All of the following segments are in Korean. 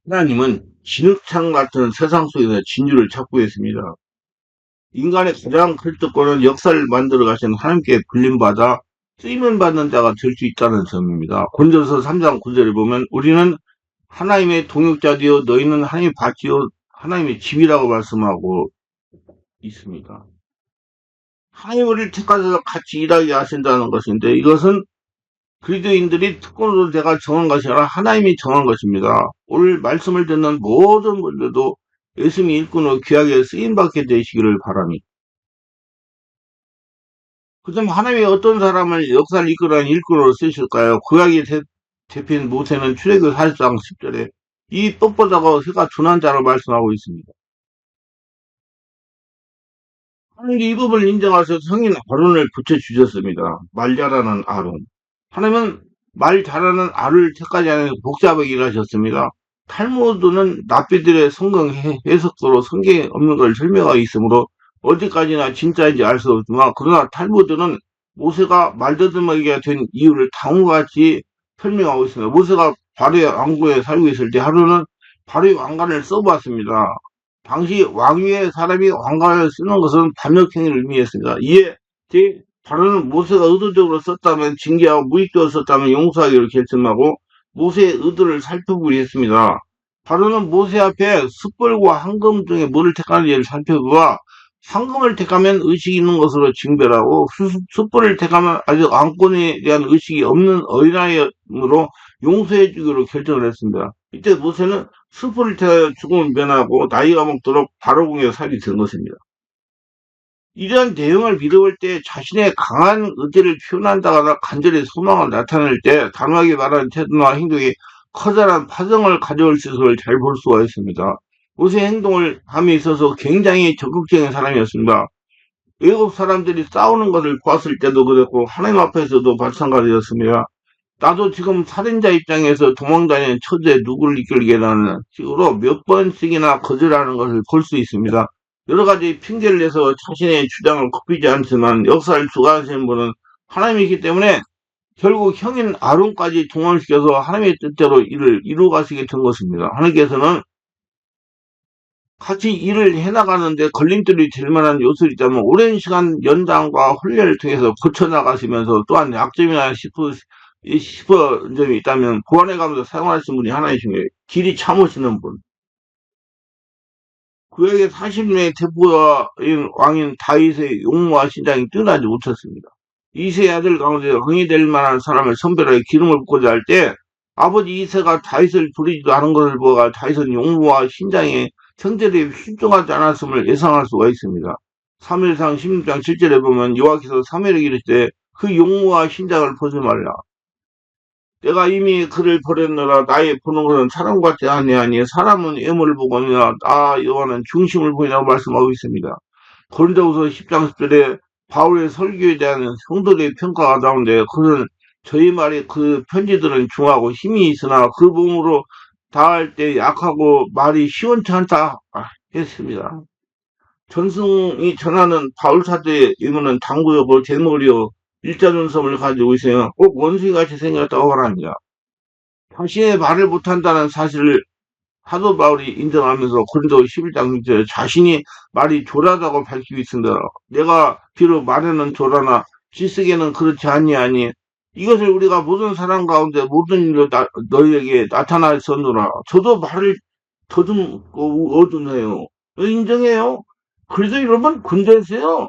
하나님은 진흙탕 같은 세상 속에서 진주를 찾고 있습니다. 인간의 가장 클 뜻권은 역사를 만들어 가신 하나님께 불림받아 쓰임을 받는 자가 될 수 있다는 점입니다. 고린도서 3장 9절에 보면 우리는 하나님의 동역자되어 너희는 하나님의 밭이요 하나님의 집이라고 말씀하고 있습니다. 하나님 우리를 택하셔서 같이 일하게 하신다는 것인데 이것은 그리스도인들이 특권으로 제가 정한 것이 아니라 하나님이 정한 것입니다. 오늘 말씀을 듣는 모든 분들도 예수님이 일꾼으로 귀하게 쓰임받게 되시기를 바랍니다. 그럼 하나님이 어떤 사람을 역사를 이끌어가는 일꾼으로 쓰실까요? 구약의 대표인 모세는 출애굽 40장 10절에 이 뻣뻣하고 새가 둔한 자로 말씀하고 있습니다. 하나님이 이 부분을 인정하셔서 성인 아론을 붙여주셨습니다. 말 잘하는 아론. 하나님은 말 잘하는 아를 택하지 않아서 복잡하게 일하셨습니다. 탈무드는 랍비들의 성경 해석도로 성경에 없는 걸 설명하고 있으므로 어디까지나 진짜인지 알 수 없지만 그러나 탈무드는 모세가 말더듬하게 된 이유를 다음과 같이 설명하고 있습니다. 모세가 바로의 왕국에 살고 있을 때 하루는 바로의 왕관을 써보았습니다. 당시 왕위의 사람이 왕관을 쓰는 것은 반역행위를 의미했습니다. 이에 바로는 모세가 의도적으로 썼다면 징계하고 무의식적으로 썼다면 용서하기로 결심하고 모세의 의도를 살펴보기 했습니다. 바로는 모세 앞에 숯불과 황금 중에 뭐를 택하는지를 살펴보아 황금을 택하면 의식이 있는 것으로 징별하고 숯불을 택하면 아직 왕권에 대한 의식이 없는 어린아이로 용서해 주기로 결정을 했습니다. 이때 모세는 숯불을 택하여 죽음을 면하고 나이가 먹도록 바로궁에 살이 된 것입니다. 이러한 내용을 믿어볼 때 자신의 강한 의지를 표현한다거나 간절히 소망을 나타낼 때 단호하게 말하는 태도나 행동이 커다란 파장을 가져올 것을 잘 볼 수가 있습니다. 모세의 행동을 함에 있어서 굉장히 적극적인 사람이었습니다. 외국 사람들이 싸우는 것을 보았을 때도 그랬고 하나님 앞에서도 마찬가지였습니다. 나도 지금 살인자 입장에서 도망다니는 처지에 누구를 이끌게라는 식으로 몇 번씩이나 거절하는 것을 볼 수 있습니다. 여러 가지 핑계를 내서 자신의 주장을 굽히지 않지만 역사를 주관하시는 분은 하나님이기 때문에 결국 형인 아론까지 동원시켜서 하나님의 뜻대로 일을 이루어가시게 된 것입니다. 하나님께서는 같이 일을 해나가는데 걸림돌이 될 만한 요소를 있다면 오랜 시간 연장과 훈련을 통해서 고쳐나가시면서 또한 약점이나 싶은 점이 있다면 보완해가면서 사용하시는 분이 하나이신 거예요. 길이 참으시는 분. 그에게 40년의 대포인 왕인 다윗의 용모와 신장이 뛰어나지 못했습니다. 이세의 아들 가운데 왕이 될 만한 사람을 선별하여 기름을 붓고자 할 때 아버지 이세가 다윗을 부리지도 않은 것을 보아 다윗은 용모와 신장의 형제들이 순종하지 않았음을 예상할 수가 있습니다. 3일상 16장 7절에 보면 여호와께서 사무엘에게 이르시되 그 용모와 신장을 보지 말라. 내가 이미 그를 버렸노라. 나의 보는 것은 사람 같지 아니하니 사람은 외모를 보거니와 나 여호와는 중심을 보이라고 말씀하고 있습니다. 고린도후서 10장 10절에 바울의 설교에 대한 성도들의 평가가 나오는데 그는 저희 말이 그 편지들은 중하고 힘이 있으나 그 몸으로 다할 때 약하고 말이 시원치 않다 했습니다. 전승이 전하는 바울 사도의 의문은 당구여고 제목이요 일자눈썹을 가지고 있어요. 꼭 원숭이같이 생겼다고 말합니다. 당신의 말을 못한다는 사실을 사도 바울이 인정하면서 고린도 11장 6절에 자신이 말이 조라다고 밝히고 있습니다. 내가 비록 말에는 조라나 지식에는 그렇지 아니하니 이것을 우리가 모든 사람 가운데 모든 일로 너희에게 나타나셨노라. 저도 말을 더듬고 어두네요. 인정해요. 그래도 여러분 군대에서요.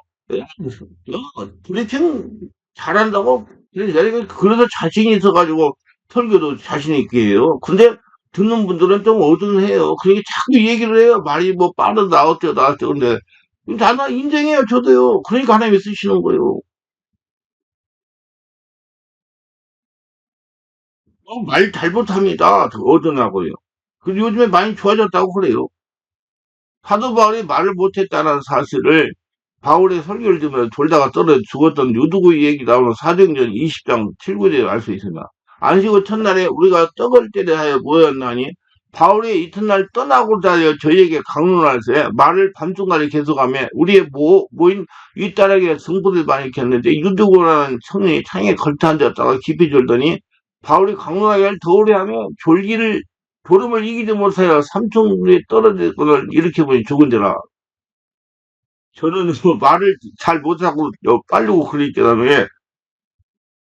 브리핑 잘한다고 그래서 자신이 있어가지고 설교도 자신 있게 해요. 근데 듣는 분들은 좀 어둔해요. 그러니까 자꾸 얘기를 해요. 말이 뭐 빠르다 어쩌다 근데 다 인정해요. 저도요. 그러니까 하나님이 쓰시는 거예요. 말 잘못합니다. 어둔하고요. 그리고 요즘에 많이 좋아졌다고 그래요. 사도 바울이 말을 못했다는 사실을 바울의 설교를 들으면 돌다가 떨어져 죽었던 유두구의 얘기 나오는 사도행전 20장 7, 9절에 알 수 있습니다. 안식 후 첫날에 우리가 떡을 때려 하여 모였나니 바울이 이튿날 떠나고자 하여 저희에게 강론하세 말을 밤중간에 계속하며 우리의 모인 윗다락에 성도들 많이 있겠는데 유두구라는 청년이 창에 걸터 앉았다가 깊이 졸더니 바울이 강론하기를 더 오래 하며 졸기를 졸음을 이기지 못하여 삼천리에 떨어졌거늘 일으켜보니 죽은지라. 저는 뭐 말을 잘 못하고 빨리고 그러기 때문에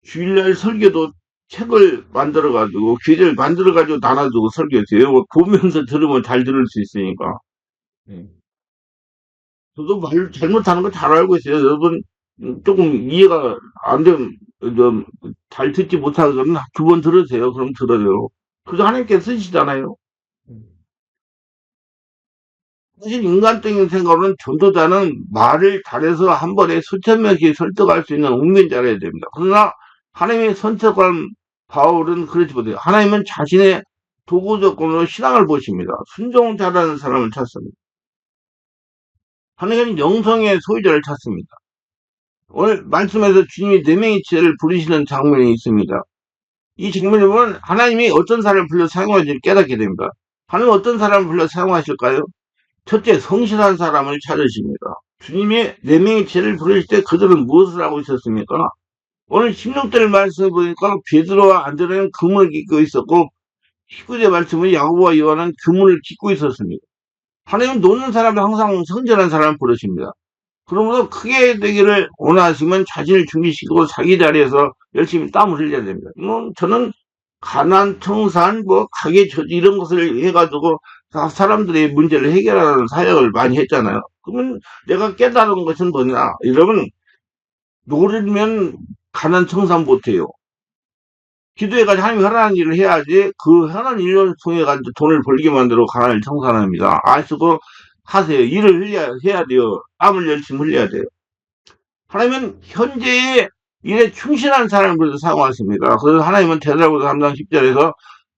주일날 설교도 책을 만들어가지고 귀를 만들어가지고 나눠주고 설교해요. 보면서 들으면 잘 들을 수 있으니까. 예. 저도 말 잘못하는 거 잘 알고 있어요. 여러분 조금 이해가 안 되면 좀 잘 듣지 못하거나 두 번 들으세요. 그럼 들어요. 그래서 하나님께 쓰시잖아요. 사실 인간적인 생각으로는 전도자는 말을 잘해서 한 번에 수천 명씩 설득할 수 있는 운명자라야 됩니다. 그러나 하나님의 선택한 바울은 그렇지 못해요. 하나님은 자신의 도구 조건으로 신앙을 보십니다. 순종 잘하는 사람을 찾습니다. 하나님은 영성의 소유자를 찾습니다. 오늘 말씀에서 주님이 네 명의 지혜를 부르시는 장면이 있습니다. 이 장면을 보면 하나님이 어떤 사람을 불러 사용하는지를 깨닫게 됩니다. 하나님은 어떤 사람을 불러 사용하실까요? 첫째, 성실한 사람을 찾으십니다. 주님이 네 명의 죄를 부르실 때 그들은 무엇을 하고 있었습니까? 오늘 16절 말씀을 보니까 베드로와 안드레는 그물을 깃고 있었고 19절 말씀은 야고보와 요한은 그물을 깃고 있었습니다. 하나님은 노는 사람을 항상 선전한 사람을 부르십니다. 그러므로 크게 되기를 원하시면 자신을 준비시키고 자기 자리에서 열심히 땀을 흘려야 됩니다. 저는 가난, 청산, 뭐 가계 처지 이런 것을 해가지고 사람들의 문제를 해결하는 사역을 많이 했잖아요. 그러면 내가 깨달은 것은 뭐냐? 여러분 노르면 가난, 청산 못해요. 기도해가지고 하나님이 하라는 일을 해야지 그 하라는 일을 통해가지고 돈을 벌게 만들어 가난을 청산합니다. 아시고 하세요. 일을 해야 돼요. 땀을 열심히 흘려야 돼요. 하나님은 현재의 일에 충실한 사람을 그래서 사용하십니다. 그래서 하나님은 대답으로 3장 10절에서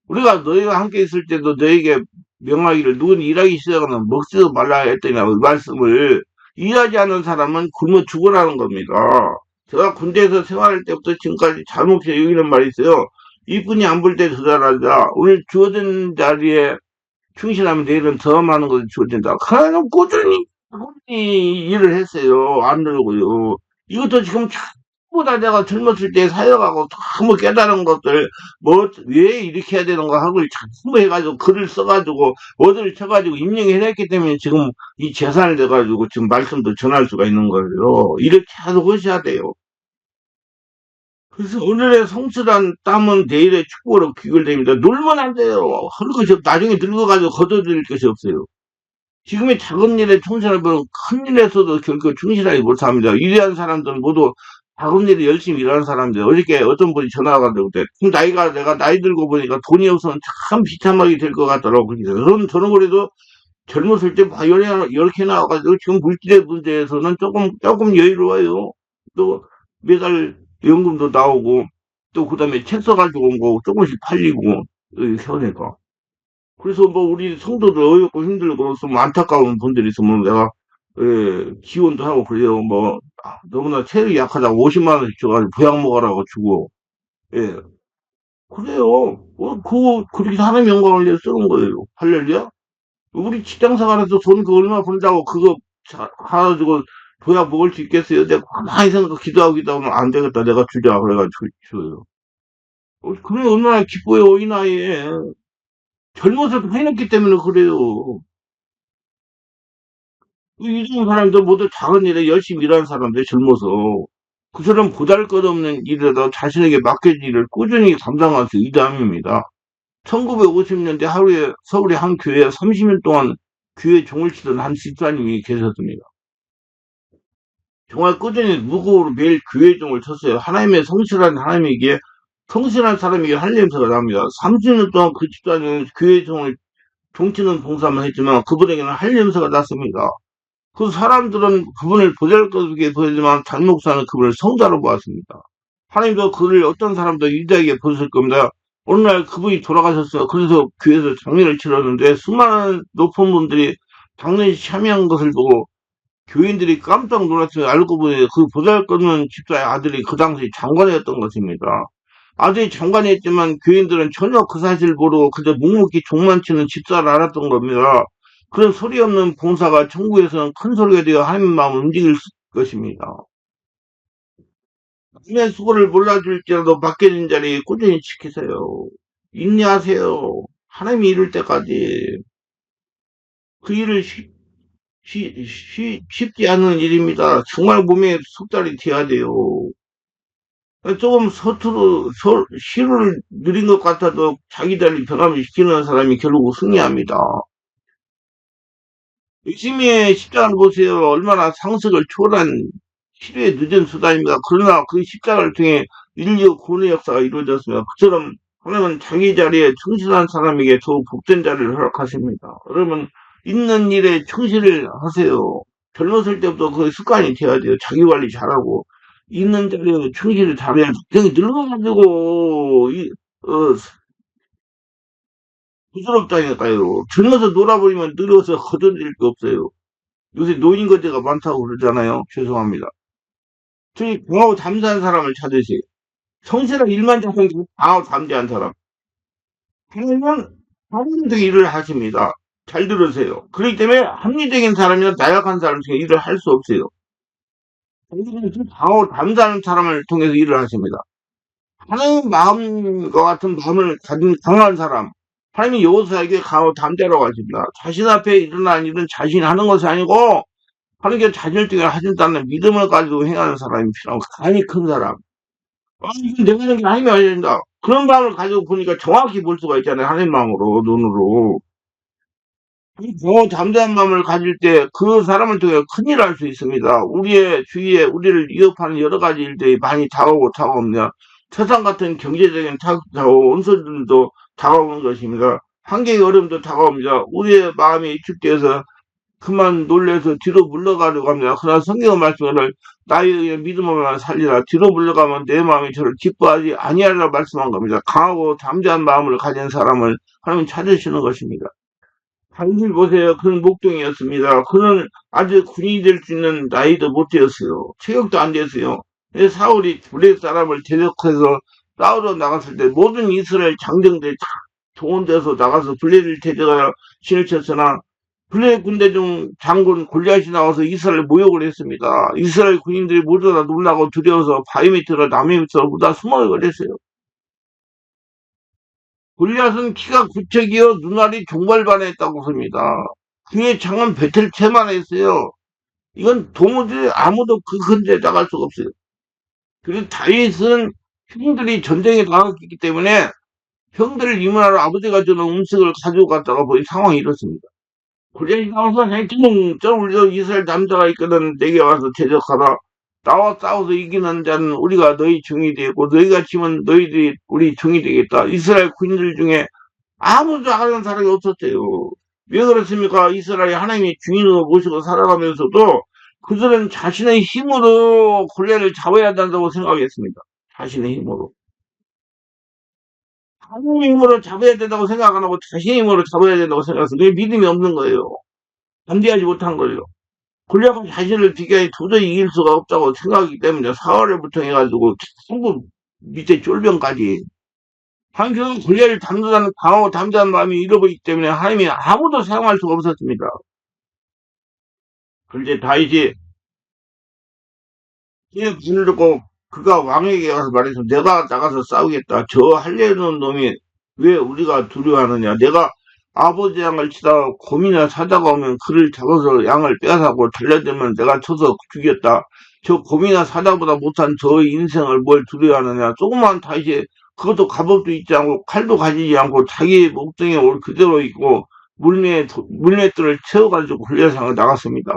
우리가 너희가 함께 있을 때도 너희에게 명하기를 누군 일하기 시작하면 먹지도 말라 했더니 그 말씀을 일하지 않는 사람은 굶어 죽으라는 겁니다. 제가 군대에서 생활할 때부터 지금까지 잘못해 여기는 말이 있어요. 이뿐이 안 볼 때 더 잘하자. 오늘 주어진 자리에 충실하면 내일은 더 많은 것을 주어진다. 하나님 꾸준히 일을 했어요. 안 늘고요. 이것도 지금 전부 다 내가 젊었을 때 사역하고 전부 깨달은 것들, 뭐, 왜 이렇게 해야 되는가 하고 전부 해가지고 글을 써가지고, 워드를 쳐가지고 입력해냈기 때문에 지금 이 재산을 돼가지고 지금 말씀도 전할 수가 있는 거예요. 이렇게 해서 하셔야 돼요. 그래서 오늘의 성실한 땀은 내일의 축복으로 귀결됩니다. 놀면 안 돼요. 할 것이 나중에 늙어가지고 거둬들일 것이 없어요. 지금의 작은 일에 충실한 분은 큰 일에서도 결코 충실하지 못합니다. 위대한 사람들은 모두 작은 일에 열심히 일하는 사람들. 어저께 어떤 분이 전화가 와가지고 그때 내가 나이 들고 보니까 돈이 없으면 참 비참하게 될 것 같더라고. 저는 그래도 젊었을 때 이렇게 나와가지고 지금 물질의 문제에서는 조금 여유로워요. 또 매달 연금도 나오고 또 그다음에 책 써가지고 온 거 조금씩 팔리고 세우니까. 그래서 뭐 우리 성도들 어렵고 힘들고 좀 안타까운 분들이 있으면 내가 지원도 하고 그래요. 뭐 너무나 체력이 약하다고 50만 원씩 줘가지고 보약 먹으라고 주고 예 그래요. 그렇게 하나님 영광을 위해 쓰는 거예요. 할렐루야. 우리 직장생활에서 돈 그 얼마 번다고 그거 가지고 보약 먹을 수 있겠어요? 내가 가만히 생각 기도하면 안 되겠다. 내가 주자 그래가지고 줘요. 그래 얼마나 기뻐요 이 나이에. 젊어서 해냈기 때문에 그래요. 이중 사람들 모두 작은 일에 열심히 일하는 사람들 젊어서 그 사람 보잘것없는 일에다 자신에게 맡겨진 일을 꾸준히 감당할 수 있담입니다. 1950년대 하루에 서울의 한 교회에 30년 동안 교회 종을 치던 한 집사님이 계셨습니다. 정말 꾸준히 무고로 매일 교회 종을 쳤어요. 하나님의 성실한 하나님에게 성실한 사람에게 할 냄새가 납니다. 30년 동안 그 집사님은 교회 종을 종치는 봉사만 했지만 그분에게는 할 냄새가 났습니다. 그 사람들은 그분을 보잘것없게 보지만 장목사는 그분을 성자로 보았습니다. 하나님도 그를 어떤 사람도 위대하게 보실 겁니다. 어느 날 그분이 돌아가셨어요. 그래서 교회에서 장례를 치렀는데 수많은 높은 분들이 장례에 참여한 것을 보고 교인들이 깜짝 놀랐어요. 알고 보니 그 보잘것없는 집사의 아들이 그 당시 장관이었던 것입니다. 아들이 장관이었지만 교인들은 전혀 그 사실을 모르고 그저 묵묵히 종만 치는 집사를 알았던 겁니다. 그런 소리 없는 봉사가 천국에서는 큰 소리가 되어 하나님 마음을 움직일 것입니다. 남의 수고를 몰라줄지라도 맡겨진 자리에 꾸준히 지키세요. 인내하세요. 하나님이 이룰 때까지 그 일을 쉽지 않은 일입니다. 정말 몸에 속달이 돼야 돼요. 조금 시를 느린 것 같아도 자기 달리 변함을 시키는 사람이 결국 승리합니다. 열심히 십자가를 보세요. 얼마나 상식을 초월한 시류의 늦은 수단입니다. 그러나 그 십자가를 통해 인류 구원의 역사가 이루어졌습니다. 그처럼 하나님은 자기 자리에 충실한 사람에게 더욱 복된 자리를 허락하십니다. 여러분, 있는 일에 충실을 하세요. 젊었을 때부터 그 습관이 돼야 돼요. 자기 관리 잘하고. 있는 자리에 충실을 잘해야 굉장히 늙어가지고, 부끄럽다니까요. 젊어서 놀아버리면 늙어서 거둬들일 게 없어요. 요새 노인 거제가 많다고 그러잖아요. 죄송합니다. 저희 강하고 담대한 사람을 찾으세요. 성실한 일만 잘하는 강하고 담대한 사람. 하나님은 합리적인 일을 하십니다. 잘 들으세요. 그렇기 때문에 합리적인 사람이나 나약한 사람 중에 일을 할 수 없어요. 하나님은 강하고 담대한 사람을 통해서 일을 하십니다. 하나님 마음과 같은 마음을 가진 강한 사람. 하나님이 여호수아에게 강하고 담대라고 하십니다. 자신 앞에 일어난 일은 자신이 하는 것이 아니고 하나님께 자신을 통해 하신다는 믿음을 가지고 행하는 사람이 필요하고 간이 큰 사람. 이건 내가 하는 게 하나님이 아야 된다. 그런 마음을 가지고 보니까 정확히 볼 수가 있잖아요. 하나님 마음으로, 눈으로. 더 담대한 마음을 가질 때 그 사람을 통해 큰일을 할 수 있습니다. 우리의 주위에 우리를 위협하는 여러 가지 일들이 많이 다가오고 다가옵니다. 세상 같은 경제적인 원수들도 다가오는 것입니다. 환경의 어려움도 다가옵니다. 우리의 마음이 위축되어서 그만 놀래서 뒤로 물러가려고 합니다. 그러나 성경의 말씀을 나의 믿음으로만 살리라. 뒤로 물러가면 내 마음이 저를 기뻐하지 아니하리라 말씀한 겁니다. 강하고 담대한 마음을 가진 사람을 하나님 찾으시는 것입니다. 당신 보세요. 그는 목동이었습니다. 그는 아주 군인이 될 수 있는 나이도 못 되었어요. 체격도 안 됐어요. 사울이 블레 사람을 대적해서 싸우러 나갔을 때 모든 이스라엘 장정들이 좋은 데서 나가서 블레를 대적하여 신을 쳤으나 블레 군대 중 장군 골리앗이 나와서 이스라엘 모욕을 했습니다. 이스라엘 군인들이 모두 다 놀라고 두려워서 바위 밑으로 나무 밑으로 다 숨어버렸어요. 골리앗은 키가 9척이요 눈알이 종발반에 했다고 합니다. 그의 창은 배틀채만 했어요. 이건 도무지 아무도 그 근처에 나갈 수가 없어요. 그리고 다윗은 형들이 전쟁에 나갔기 때문에 형들을 이문하러 아버지가 주는 음식을 가지고 갔다가 보니 상황이 이렇습니다. 골리앗이 나와서 저 우리 이스라엘 남자가 있거든 내게 와서 대적하라. 나와 싸워서 이기는 자는 우리가 너희 종이 되고 너희가 지면 너희들이 우리 종이 되겠다. 이스라엘 군인들 중에 아무도 하는 사람이 없었대요. 왜 그렇습니까? 이스라엘이 하나님의 주인으로 모시고 살아가면서도 그들은 자신의 힘으로 골리앗을 잡아야 된다고 생각했습니다. 자신의 힘으로. 하나님의 힘으로 잡아야 된다고 생각 안 하고 자신의 힘으로 잡아야 된다고 생각해서 그게 믿음이 없는 거예요. 담대하지 못한 거예요. 골리앗은 자신을 비교해 도저히 이길 수가 없다고 생각하기 때문에 사활을부터 해가지고 전부 밑에 쫄병까지 한편 골리앗을 담당하는 강하고 담대한 마음이 잃어버리기 때문에 하나님이 아무도 사용할 수가 없었습니다. 그런데 다윗이 그의 분을 듣고 그가 왕에게 가서 말해서 내가 나가서 싸우겠다. 저 할례는 놈이 왜 우리가 두려워하느냐. 내가 아버지 양을 치다가 곰이나 사자가 오면 그를 잡아서 양을 빼앗아고 달려들면 내가 쳐서 죽였다. 저 곰이나 사자보다 못한 저 인생을 뭘 두려워하느냐. 조그만 다윗이 그것도 갑옷도 입지 않고 칼도 가지지 않고 자기 목동에 올 그대로 있고 물맷돌을 채워가지고 골리앗을 나갔습니다.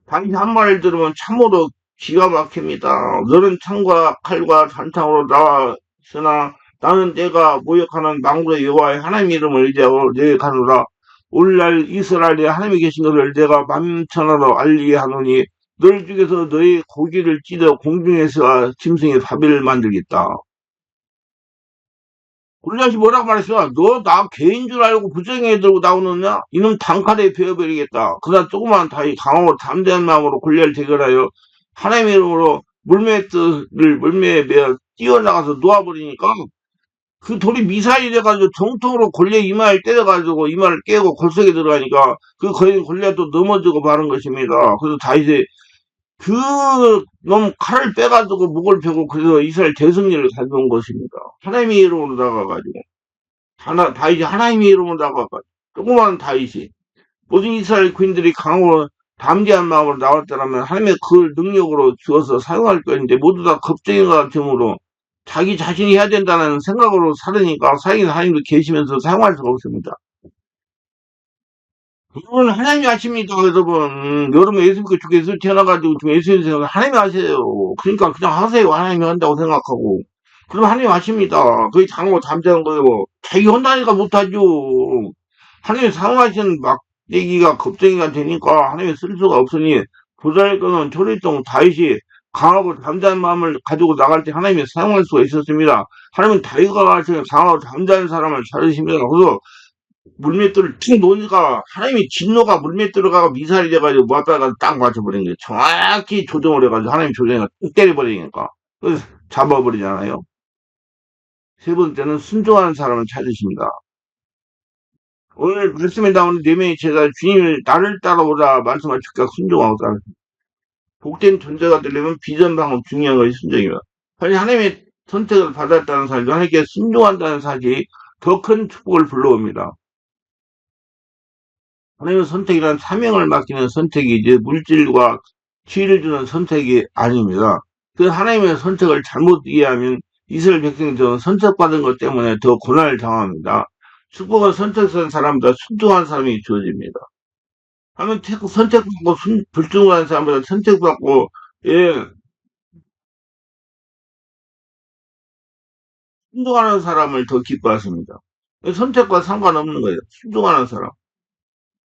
다윗 한 말을 들으면 참으로 기가 막힙니다. 너는 창과 칼과 단창으로 나왔으나 나는 내가 모욕하는 망군의 여호와의 하나님 이름을 의지하고 내게 가노라. 오늘날 이스라엘에 하나님이 계신 것을 내가 만천하로 알리게 하노니 너희 중에서 너희 고기를 찢어 공중에서 짐승의 밥을 만들겠다. 골리앗이 뭐라고 말했어? 너 나 개인 줄 알고 부정에 들고 나오느냐? 이놈 단칼에 베어버리겠다. 그러나 조그만 다이 강하고 담대한 마음으로 골리앗을 대결하여 하나님의 이름으로 물매에 매어 뛰어나가서 놓아버리니까 그 돌이 미사일이 돼가지고 정통으로 골리앗 이마를 때려가지고 이마를 깨고 골석에 들어가니까 그 거의 골리앗도 넘어지고 마는 것입니다. 그래서 다윗이 그 놈 칼을 빼가지고 목을 펴고 그래서 이스라엘 대승리를 가져온 것입니다. 하나님의 이름으로 나가가지고 다윗이 하나님의 이름으로 나가 조그마한 다윗이 모든 이스라엘 군인들이 강하고 담대한 마음으로 나왔더라면 하나님의 그 능력으로 주어서 사용할 것인데 모두 다 겁쟁이가 됨으로 자기 자신이 해야 된다는 생각으로 살으니까 사용인 하나님도 계시면서 사용할 수가 없습니다. 이건 하나님이 아십니다, 여러분. 여러분 예수 믿고 주께서 태어나가지고 지금 예수 믿으세요. 하나님이 아세요. 그러니까 그냥 하세요. 하나님이 한다고 생각하고. 그럼 하나님이 아십니다. 그게 장고 잠자는 거예요. 자기 혼자니까 못하죠. 하나님이 사용하시는 막대기가 겁쟁이가 되니까 하나님이 쓸 수가 없으니 보잘것없는 초리동 다윗이 강하고 담대한 마음을 가지고 나갈 때 하나님이 사용할 수가 있었습니다. 하나님은 다윗과 같이 강하고 담대한 사람을 찾으십니다. 그래서 물맷돌을 툭 놓으니까 하나님이 진노가 물맷 들어가고 미사일이 돼가지고 모아다가 딱 맞춰버린 거예요. 정확히 조정을 해가지고 하나님 조정해가 뚝 때려버리니까. 그래서 잡아버리잖아요. 세 번째는 순종하는 사람을 찾으십니다. 오늘 말씀에 나오는 네 명의 제자 주님을 나를 따라오라 말씀할 즉각 순종하고 따라. 복된 존재가 되려면 비전 방법 중요한 것이 순종입니다. 사실 하나님의 선택을 받았다는 사실, 하나님께 순종한다는 사실이 더 큰 축복을 불러옵니다. 하나님의 선택이란 사명을 맡기는 선택이지 물질과 지위를 주는 선택이 아닙니다. 그 하나님의 선택을 잘못 이해하면 이스라엘 백성들은 선택받은 것 때문에 더 고난을 당합니다. 축복은 선택한 사람보다 순종한 사람이 주어집니다. 하면 선택받고 불순종하는 사람보다 선택받고 예 순종하는 사람을 더 기뻐하십니다. 선택과 상관없는 거예요. 순종하는 사람.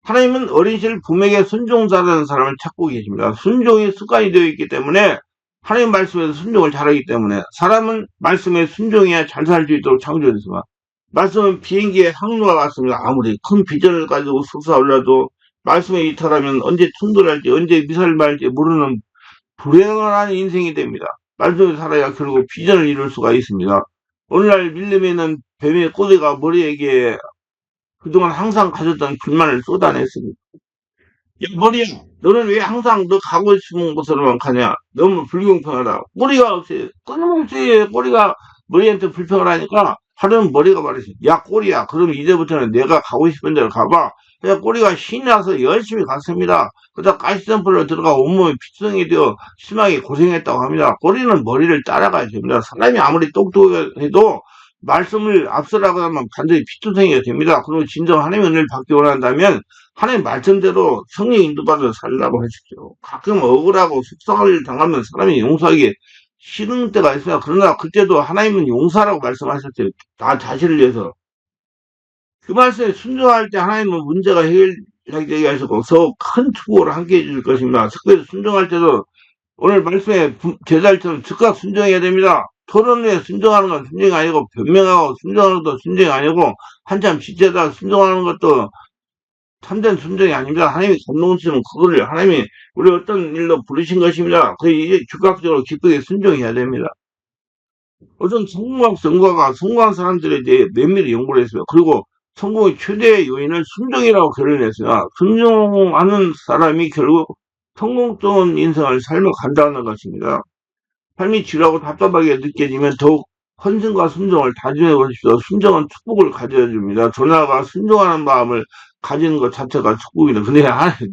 하나님은 어린 시절 부모에게 순종자라는 사람을 찾고 계십니다. 순종이 습관이 되어 있기 때문에 하나님 말씀에서 순종을 잘하기 때문에 사람은 말씀에 순종해야 잘 살 수 있도록 창조됐습니다. 말씀은 비행기의 항로와 같습니다. 아무리 큰 비전을 가지고 솟아올라도 말씀에 이탈하면 언제 충돌할지 언제 미사를 말할지 모르는 불행한 인생이 됩니다. 말씀에 살아야 결국 비전을 이룰 수가 있습니다. 오늘날 밀림에는 뱀의 꼬리가 머리에게 그동안 항상 가졌던 불만을 쏟아냈습니다. 야, 머리야, 너는 왜 항상 너 가고 싶은 곳으로만 가냐? 너무 불공평하다. 꼬리가 없이, 끊임없이 꼬리가 머리한테 불평을 하니까 하루는 머리가 말했어. 야, 꼬리야, 그럼 이제부터는 내가 가고 싶은 데로 가봐. 그래서 꼬리가 신이 나서 열심히 갔습니다. 그러다 가시점프로 들어가 온몸이 피성이 되어 심하게 고생했다고 합니다. 꼬리는 머리를 따라가야 됩니다. 사람이 아무리 똑똑해도 말씀을 앞서라고 하면 반드시 피투성이가 됩니다. 그리고 진정 하나님의 은혜를 받기 원한다면 하나님 말씀대로 성령 인도받아 살라고 하십시오. 가끔 억울하고 속상할 당하면 사람이 용서하기 싫은 때가 있어요. 그러나 그때도 하나님은 용서라고 말씀하셨어요. 나 자신을 위해서. 그 말씀에 순종할 때 하나님은 문제가 해결되게 하시고 더 큰 축복을 함께 해줄 것입니다. 특별히 순종할 때도 오늘 말씀에 제자들처럼 즉각 순종해야 됩니다. 토론에 순종하는 건 순종이 아니고 변명하고 순종하는 것도 순종이 아니고 한참 지체다 순종하는 것도 참된 순종이 아닙니다. 하나님이 감동 주시면 그거를 하나님이 우리 어떤 일로 부르신 것입니다. 그 이제 즉각적으로 기쁘게 순종해야 됩니다. 어떤 성공한 사람들에 대해 면밀히 연구를 했어요. 그리고 성공의 최대 요인을 순종이라고 결론했어요. 순종하는 사람이 결국 성공적인 인생을 살아간다는 것입니다. 삶이 지루하고 답답하게 느껴지면 더욱 헌신과 순종을 다짐해 보십시오. 순종은 축복을 가져줍니다. 조나가 순종하는 마음을 가지는 것 자체가 축복입니다. 근데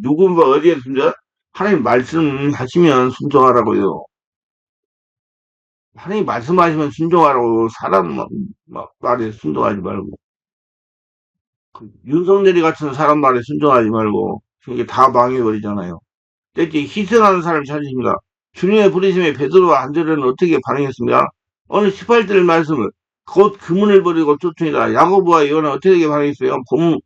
누군가 어디에 순종? 하나님 말씀하시면 순종하라고요. 하나님 말씀하시면 순종하라고 사람 말에 순종하지 말고 윤석열이 같은 사람 말에 순종하지 말고 이게 다 망해버리잖아요. 특히 희생하는 사람을 찾으십니다. 주님의 부르심에 베드로와 안드레는 어떻게 반응했습니까? 오늘 18절 말씀을 곧 그문을 버리고 쫓으니라. 야고보와 요한은 어떻게 반응했어요?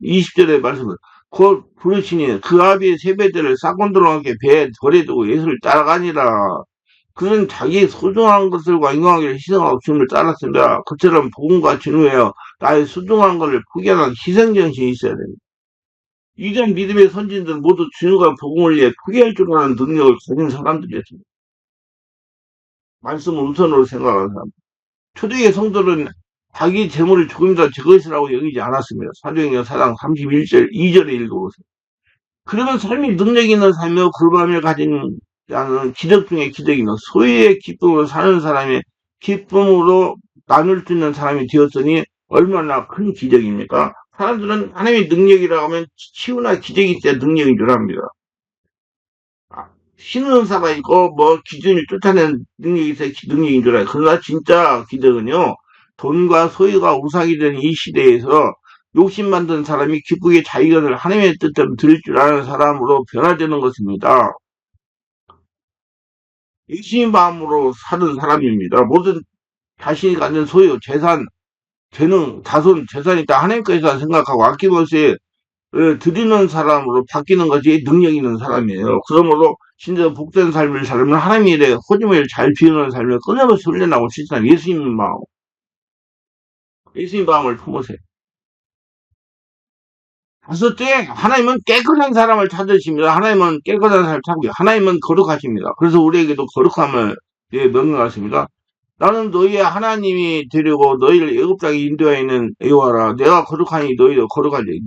20절의 말씀을 곧 부르시니 그 아비의 세배들을 싹건드로 함께 배에 버려두고 예수를 따라가니라. 그는 자기 소중한 것들과 인간관계를 희생하고 주님을 따랐습니다. 그처럼 복음과 진우에요. 나의 소중한 것을 포기하는 희생정신이 있어야 됩니다. 이전 믿음의 선진들은 모두 주님과 복음을 위해 포기할 줄 아는 능력을 가진 사람들이었습니다. 말씀을 우선으로 생각하는 사람. 초대의 성도는 자기 재물을 조금이라도 제 것이라고 여기지 않았습니다. 사도행전 4장 31절 2절에 읽어보세요. 그러면 삶이 능력 있는 삶이요 그밤을 가진 자는 기적 중에 기적이며 소유의 기쁨으로 사는 사람의 기쁨으로 나눌 수 있는 사람이 되었으니 얼마나 큰 기적입니까? 사람들은 하나님의 능력이라고 하면 치유나 기적이 있어야 능력인 줄 압니다. 아, 신의 은사가 있고 뭐 기준을 쫓아내는 능력이 있어야 능력인 줄 알아요. 그러나 진짜 기적은요. 돈과 소유가 우상이 된 이 시대에서 욕심 만든 사람이 기쁘게 자기가 하나님의 뜻대로 들을 줄 아는 사람으로 변화되는 것입니다. 예수님 마음으로 사는 사람입니다. 모든 자신이 갖는 소유, 재산, 재능, 자손, 재산이 다 하나님께서 생각하고 아낌없이 드리는 사람으로 바뀌는 것이 능력 있는 사람이에요. 그러므로 진짜 복된 삶을 살면 하나님의 일에 호주머니를 잘 비우는 삶을 끊임없이 훈련하고 실천하는 예수님 마음을 품으세요. 다섯째, 하나님은 깨끗한 사람을 찾으십니다. 하나님은 깨끗한 사람을 찾고요. 하나님은 거룩하십니다. 그래서 우리에게도 거룩함을 명령하십니다. 나는 너희의 하나님이 되려고 너희를 애굽 땅에 인도해 있는 여호와라. 내가 거룩하니 너희도 거룩하지.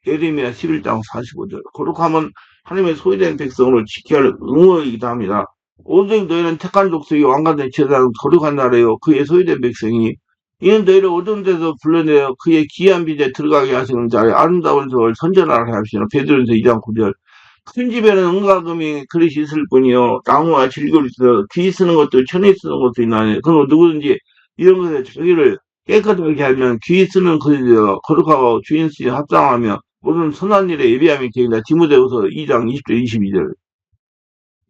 예레미야 11장 45절. 거룩함은 하나님의 소유된 백성으로 지켜야 할 의무이기도 합니다. 오직 너희는 택한 족속이 왕관된 제사장 거룩한 나라요 그의 소유된 백성이 이는 너희를 어두운 데서 불러내어 그의 귀한 빛에 들어가게 하시는 자의 아름다운 서울 선전하라 하시는 베드로전서 2장 9절. 큰 집에는 은과 금이 그릇이 있을 뿐이요 나무와 질그릇이 있어 귀 쓰는 것도 천이 쓰는 것도 있나니 그럼 누구든지 이런 것에 자기를 깨끗하게 하면 귀 쓰는 것이여 거룩하고 주인 쓰기 합당하며 모든 선한 일에 예비함이 되리라. 디모데후서 2장 20절 22절.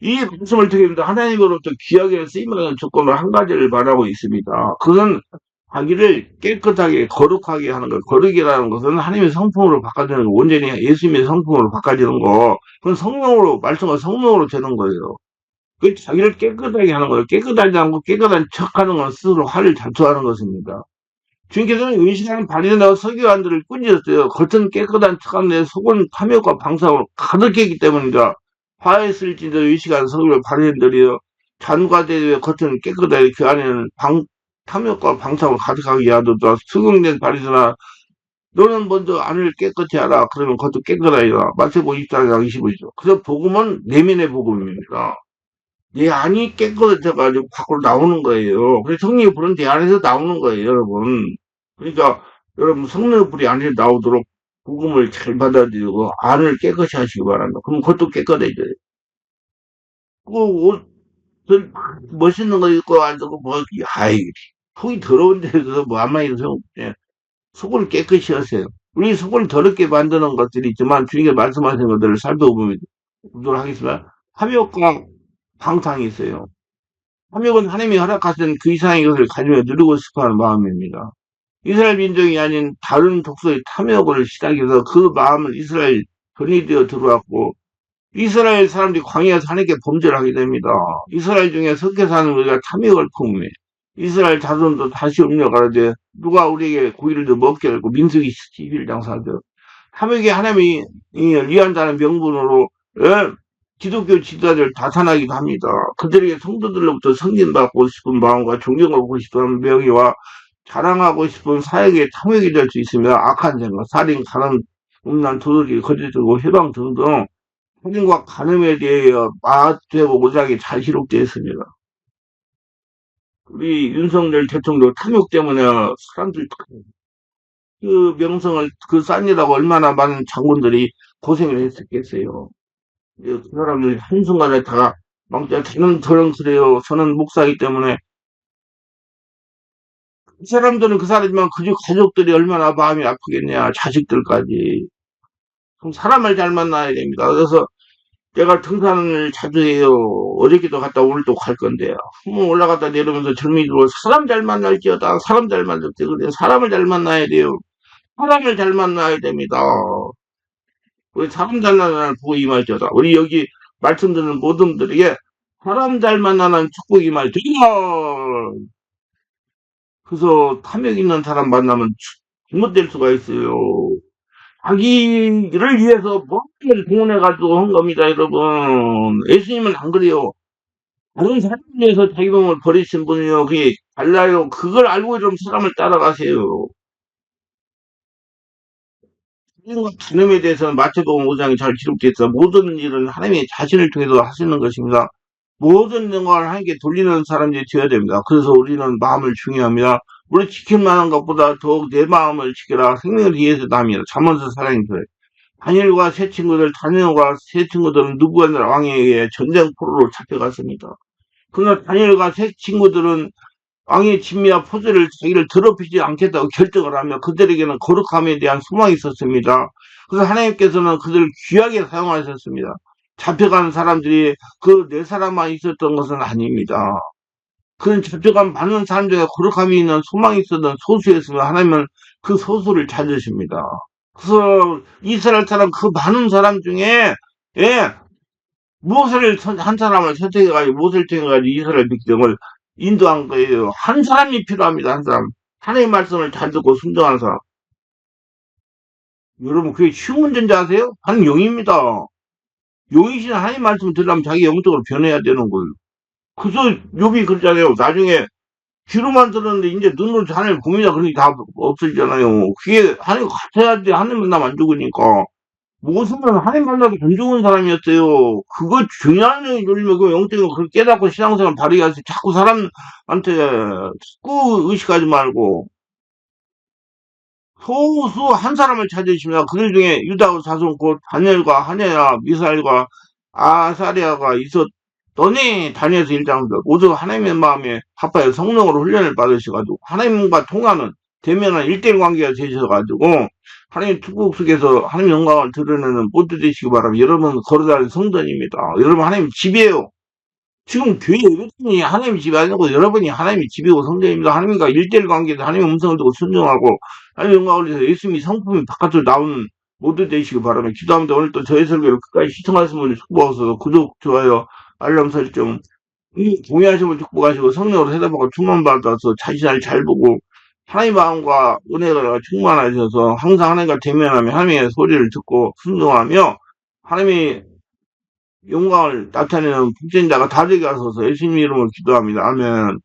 이 말씀을 통해서 하나님으로부터 귀하게 쓰임받는 조건을 한 가지를 말하고 있습니다. 그것은 자기를 깨끗하게 거룩하게 하는 것. 거룩이라는 것은 하나님의 성품으로 바꿔주는 거. 온전히 예수님의 성품으로 바꿔주는 거. 그건 성령으로 말씀과 성령으로 되는 거예요. 그 자기를 깨끗하게 하는 거예요. 깨끗하지 않고 깨끗한 척하는 건 스스로 화를 자초하는 것입니다. 주님께서는 의식하는 바리새인과 서기관들을 꾸짖었어요. 겉은 깨끗한 척한데 속은 탐욕과 방탕으로 가득했기 때문이다. 화했을지도 의식하는 서기관 바리새인들이요. 잔과 대에 겉은 깨끗하게 그 안에는 탐욕과 방탕으로 가득하게 하도다. 수긍된 바리새인아 너는 먼저 안을 깨끗히 하라. 그러면 겉도 깨끗하리라. 마태복음 24장 25절. 그래서 복음은 내면의 복음입니다. 내 안이 깨끗해져가지고 밖으로 나오는 거예요. 그래서 성령의 불은 내 안에서 나오는 거예요, 여러분. 그러니까 여러분 성령의 불이 안에서 나오도록 복음을 잘 받아들이고 안을 깨끗이 하시기 바랍니다. 그럼 그것도 깨끗해져요. 그 옷, 멋있는 거 입고 앉고 뭐, 아이, 속이 더러운 데서 뭐 아무 말이나 소용없지. 속을 깨끗이 하세요. 우리 속을 더럽게 만드는 것들이 있지만 주님께 말씀하신 것들을 살펴보면 보도록 하겠습니다. 탐욕과 방탕이 있어요. 탐욕은 하나님이 허락하신 그 이상의 것을 가지며 누리고 싶어하는 마음입니다. 이스라엘 민족이 아닌 다른 족속의 탐욕을 시작해서 그 마음을 이스라엘 전이되어 들어왔고 이스라엘 사람들이 광야에서 하나님께 범죄를 하게 됩니다. 이스라엘 중에 섞여 사는 우리가 탐욕을 품으며 이스라엘 자손도 다시 음녀가라되 누가 우리에게 고기를 더 먹게 하고 민수기 11장 4절. 탐욕이 하나님이 위한다는 명분으로 기독교 지도자를 다탄하기도 합니다. 그들에게 성도들로부터 승진받고 싶은 마음과 존경을 받고 싶은 명예와 자랑하고 싶은 사역의 탐욕이 될 수 있습니다. 악한 생각, 살인, 가늠, 음란, 도둑질, 거짓되고 해방 등등 살인과 간음에 대하여 마태복 5장에 잘 기록되어 있습니다. 우리 윤석열 대통령 탐욕 때문에 사람들이 그 명성을 그 싼이라고 얼마나 많은 장군들이 고생을 했었겠어요. 그 사람들이 한순간에 다 망자 저는 그래요. 저는 목사이기 때문에 그 사람들은 그 사람이지만 그 가족들이 얼마나 마음이 아프겠냐. 자식들까지. 그럼 사람을 잘 만나야 됩니다. 그래서 제가 등산을 자주 해요. 어저께도 갔다 오늘도 갈 건데요. 한번 올라갔다 내려오면서 젊은이들 사람 잘 만날지어다. 사람 잘 만날지 그래. 사람을 잘 만나야 돼요. 사람을 잘 만나야 됩니다. 우리 사람 잘 만나는 보고 임할지어다. 우리 여기 말씀 듣는 모든 분들에게 사람 잘 만나는 축복이 임할지어다. 그래서 탐욕 있는 사람 만나면 잘못될 수가 있어요. 자기를 위해서 뭔가를 동원해가지고 한 겁니다, 여러분. 예수님은 안 그래요. 다른 사람을 위해서 자기 몸을 버리신 분이요. 그게 달라요. 그걸 알고 좀 사람을 따라가세요. 하나님과 간음에 대해서는 마태복음 5장이 잘 기록되어 있어. 모든 일은 하나님의 자신을 통해서 하시는 것입니다. 모든 영광을 하나님께 돌리는 사람들이 되어야 됩니다. 그래서 우리는 마음을 중요합니다. 우리 지킬 만한 것보다 더욱 내 마음을 지켜라. 생명을 위해서 남이라. 잠언서 사랑인들. 다니엘과 세 친구들, 다니엘과 세 친구들은 느부갓네살 왕에 의해 전쟁 포로로 잡혀갔습니다. 그러나 다니엘과 세 친구들은 왕의 진미와 포즈를 자기를 더럽히지 않겠다고 결정을 하며 그들에게는 거룩함에 대한 소망이 있었습니다. 그래서 하나님께서는 그들을 귀하게 사용하셨습니다. 잡혀간 사람들이 그 네 사람만 있었던 것은 아닙니다. 그는 잡혀간 많은 사람 중에 거룩함이 있는 소망이 있었던 소수였으며 하나님은 그 소수를 찾으십니다. 그래서 이스라엘 사람 그 많은 사람 중에 예, 무엇을 한 사람을 선택해가지고 무엇을 통해가지고 이스라엘 백성을 인도한 거예요. 한 사람이 필요합니다. 한 사람. 하나님의 말씀을 잘 듣고 순종하는 사람. 여러분 그게 쉬운 문제인지 아세요? 한 용입니다. 용이신 하나님 말씀 들으려면 자기 영적으로 변해야 되는 거예요. 그래서 욥이 그러잖아요. 나중에 귀로만 들었는데 이제 눈으로 하나님 봅니다. 그러니 다 없어지잖아요. 그게 하나님 같아야지 하나님 만나면 안 죽으니까. 모습은 하나님 만나도 안 좋은 사람이었어요. 그거 중요한 영이 눌리면 그 영적인 걸 깨닫고 신앙생활 바르게 하세요. 자꾸 사람한테 자꾸 의식하지 말고 소수 한 사람을 찾으시면 그들 중에 유다 자손 곧 다니엘과 하냐야 미사엘과 아사리아가 있었더니 다니엘서 1장 모두 하나님의 마음에 합하여 성령으로 훈련을 받으셔가지고 하나님과 통하는 대면한 1대1 관계가 되셔가지고 하나님 축복 속에서 하나님 영광을 드러내는 모두 되시기 바랍니다. 여러분 걸어다니는 성전입니다. 여러분 하나님 집이에요. 지금 교회 여러분이 하나님 집이 아니고 여러분이 하나님의 집이고 성전입니다. 하나님과 1대1 관계에서 하나님의 음성을 듣고 순종하고 하나님의 영광을 위해서 예수님이 성품이 바깥으로 나오는 모두 되시기 바랍니다. 기도합니다. 오늘 또 저희 설교를 끝까지 시청하신 분들 축복하셔서 구독, 좋아요, 알람 설정 동의하신 분 축복하시고 성령으로 해답하고 충만받아서 자신을 잘 보고 하나님의 마음과 은혜가 충만하셔서 항상 하나님과 대면하며 하나님의 소리를 듣고 순종하며 하나님의 영광을 나타내는 복전자가 다 되게 하소서 예수님 이름으로 기도합니다. 아멘.